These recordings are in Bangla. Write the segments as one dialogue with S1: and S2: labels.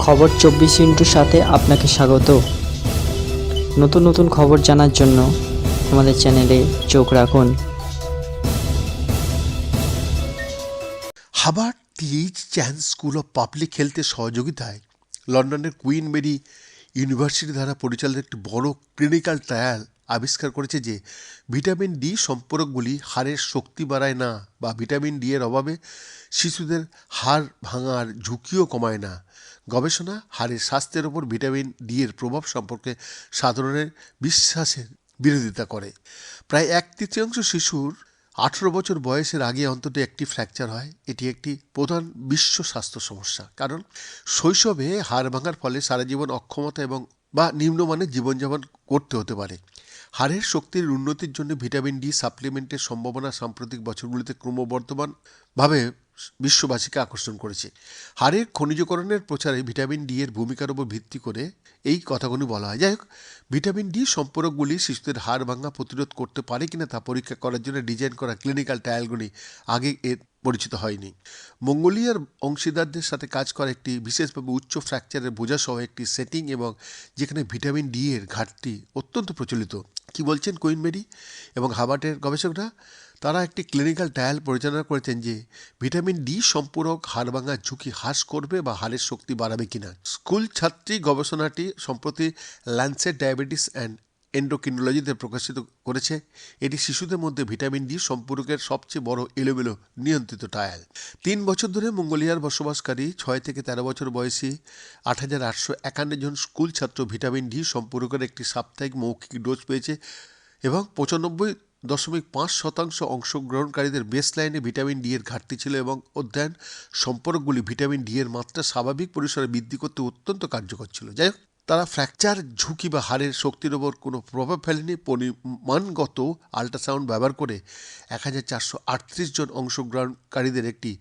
S1: খবর 24 সাথে আপনাকে স্বাগত। নতুন নতুন খবর জানার জন্য আমাদের চ্যানেলে চোখ রাখুন।
S2: Harvard TH Chan School of Public হেলথের সহযোগিতায় লন্ডনের কুইন মেরি ইউনিভার্সিটি দ্বারা পরিচালিত একটি বড় ক্লিনিক্যাল ট্রায়াল আবিষ্কার করেছে যে ভিটামিন ডি সম্পর্কগুলি হাড়ের শক্তি বাড়ায় না বা ভিটামিন ডি এর অভাবে শিশুদের হাড় ভাঙার ঝুঁকিও কমায় না। গবেষণা হাড়ের স্বাস্থ্যের ওপর ভিটামিন ডি এর প্রভাব সম্পর্কে সাধারণের বিশ্বাসের বিরোধিতা করে। প্রায় 1/3 শিশুর 18 বছর বয়সের আগে অন্তত একটি ফ্র্যাকচার হয়। এটি একটি প্রধান বিশ্ব স্বাস্থ্য সমস্যা, কারণ শৈশবে হাড় ভাঙার ফলে সারা জীবন অক্ষমতা এবং বা নিম্নমানের জীবনযাপন করতে হতে পারে। হাড়ের শক্তির উন্নতির জন্য ভিটামিন ডি সাপ্লিমেন্টের সম্ভাবনা সাম্প্রতিক বছরগুলিতে ক্রমবর্ধমানভাবে বিশ্ববাসীকে আকর্ষণ করেছে। হাড়ের খনিজকরণের প্রচারে ভিটামিন ডি এর ভূমিকার উপর ভিত্তি করে এই কথাগুলি বলা হয়। যাই হোক, ভিটামিন ডি সম্পর্কগুলি শিশুদের হাড় ভাঙা প্রতিরোধ করতে পারে কিনা তা পরীক্ষা করার জন্য ডিজাইন করা ক্লিনিক্যাল ট্রায়ালগুলি আগে এর পরিচিত হয়নি। মঙ্গোলিয়ার অংশীদারদের সাথে কাজ করা একটি বিশেষভাবে উচ্চ ফ্র্যাকচারের বোঝাসহ একটি সেটিং এবং যেখানে ভিটামিন ডি এর ঘাটতি অত্যন্ত প্রচলিত। কি বলছেন কুইন মেরি এবং হার্ভার্ডের গবেষকরা? তারা একটি ক্লিনিক্যাল ট্রায়াল পরিচালনা করেছেন যে ভিটামিন ডি সম্পূরক হাড় ভাঙার ঝুঁকি হ্রাস করবে বা হাড়ের শক্তি বাড়াবে কিনা। স্কুল ছাত্রী গবেষণাটি সম্প্রতি ল্যান্সেট ডায়াবেটিস অ্যান্ড এন্ডোক্রিনোলজিতে প্রকাশিত করেছে। এটি শিশুদের মধ্যে ভিটামিন ডি সম্পর্কের সবচেয়ে বড় এলোমেলো নিয়ন্ত্রিত ট্রায়াল। 3 বছর ধরে মঙ্গোলিয়ার বসবাসকারী 6 থেকে 13 বছর বয়সী 8,851 জন স্কুল ছাত্র ভিটামিন ডি সম্পর্কের একটি সাপ্তাহিক মৌখিক ডোজ পেয়েছে এবং 95.5% অংশগ্রহণকারীদের বেসলাইনে ভিটামিন ডি এর ঘাটতি ছিল এবং অধ্যয়ন সম্পর্কগুলি ভিটামিন ডি এর মাত্রা স্বাভাবিক পরিসরে বৃদ্ধি করতে অত্যন্ত কার্যকর ছিল। যাই হোক, তারা ফ্র্যাকচার ঝুঁকি বা হাড়ের শক্তির ওপর কোনো প্রভাব ফেলেনি। পরিমাণগত আল্ট্রাসাউন্ড ব্যবহার করে 1,438 জন অংশগ্রহণকারীদের একটি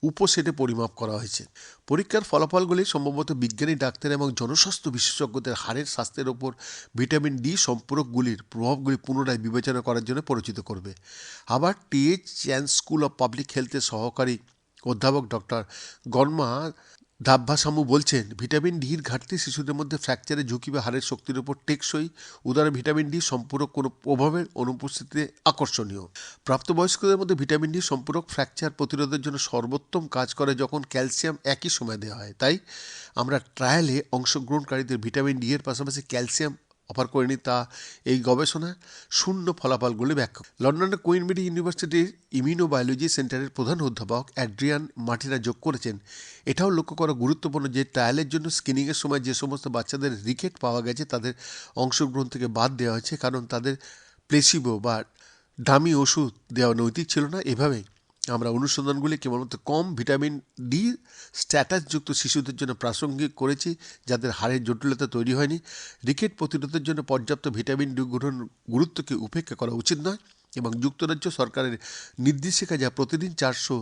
S2: উপসেটে পরিমাপ করা হয়েছে। পরীক্ষার ফলাফলগুলি সম্ভবত বিজ্ঞানী, ডাক্তার এবং জনস্বাস্থ্য বিশেষজ্ঞদের হাড়ের স্বাস্থ্যের ওপর ভিটামিন ডি সম্পর্কগুলির প্রভাবগুলি পুনরায় বিবেচনা করার জন্য পরিচিত করবে। আবার TH Chan School of Public হেলথের সহকারী অধ্যাপক ডক্টর গনমা দাব্বাসামু বলছেন, ভিটামিন ডির ঘাটতি শিশুদের মধ্যে ফ্র্যাকচারের ঝুঁকি বা হাড়ের শক্তির উপর টেকসই উদাহরণ ভিটামিন ডি সম্পূরক কোনো প্রভাবের অনুপস্থিতিতে আকর্ষণীয়। প্রাপ্তবয়স্কদের মধ্যে ভিটামিন ডি সম্পূরক ফ্র্যাকচার প্রতিরোধের জন্য সর্বোত্তম কাজ করে যখন ক্যালসিয়াম একই সময় দেওয়া হয়। তাই আমরা ট্রায়ালে অংশগ্রহণকারীদের ভিটামিন ডি এর পাশাপাশি ক্যালসিয়াম অফার করেনি, তা এই গবেষণা শূন্য ফলাফলগুলি ব্যাখ্যা। লন্ডনের কুইন মেরি ইউনিভার্সিটির ইমিউনোবায়োলজি সেন্টারের প্রধান অধ্যাপক অ্যাড্রিয়ান মার্টিনা যোগ করেছেন, এটাও লক্ষ্য করা গুরুত্বপূর্ণ যে ট্রায়ালের জন্য স্ক্রিনিংয়ের সময় যে সমস্ত বাচ্চাদের রিকেট পাওয়া গেছে তাদের অংশগ্রহণ থেকে বাদ দেওয়া হয়েছে, কারণ তাদের প্লেসিবো বা ডামি ওষুধ দেওয়া নৈতিক ছিল না। এভাবেই আমরা অনুসন্ধানগুলি কেবলমাত্র কম ভিটামিন ডি স্ট্যাটাসযুক্ত শিশুদের জন্য প্রাসঙ্গিক করেছি, যাদের হাড়ের জটিলতা তৈরি হয়নি। রিকেট প্রতিরোধের জন্য পর্যাপ্ত ভিটামিন ডি গ্রহণের গুরুত্বকে উপেক্ষা করা উচিত নয় এবং যুক্তরাজ্য সরকারের নির্দেশিকা যা প্রতিদিন 400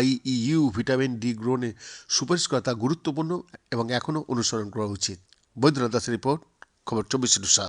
S2: IEU ভিটামিন ডি গ্রহণে সুপারিশ করা তা গুরুত্বপূর্ণ এবং এখনও অনুসরণ করা উচিত। বৈদ্যনাথ দাসের রিপোর্ট, খবর 24/7।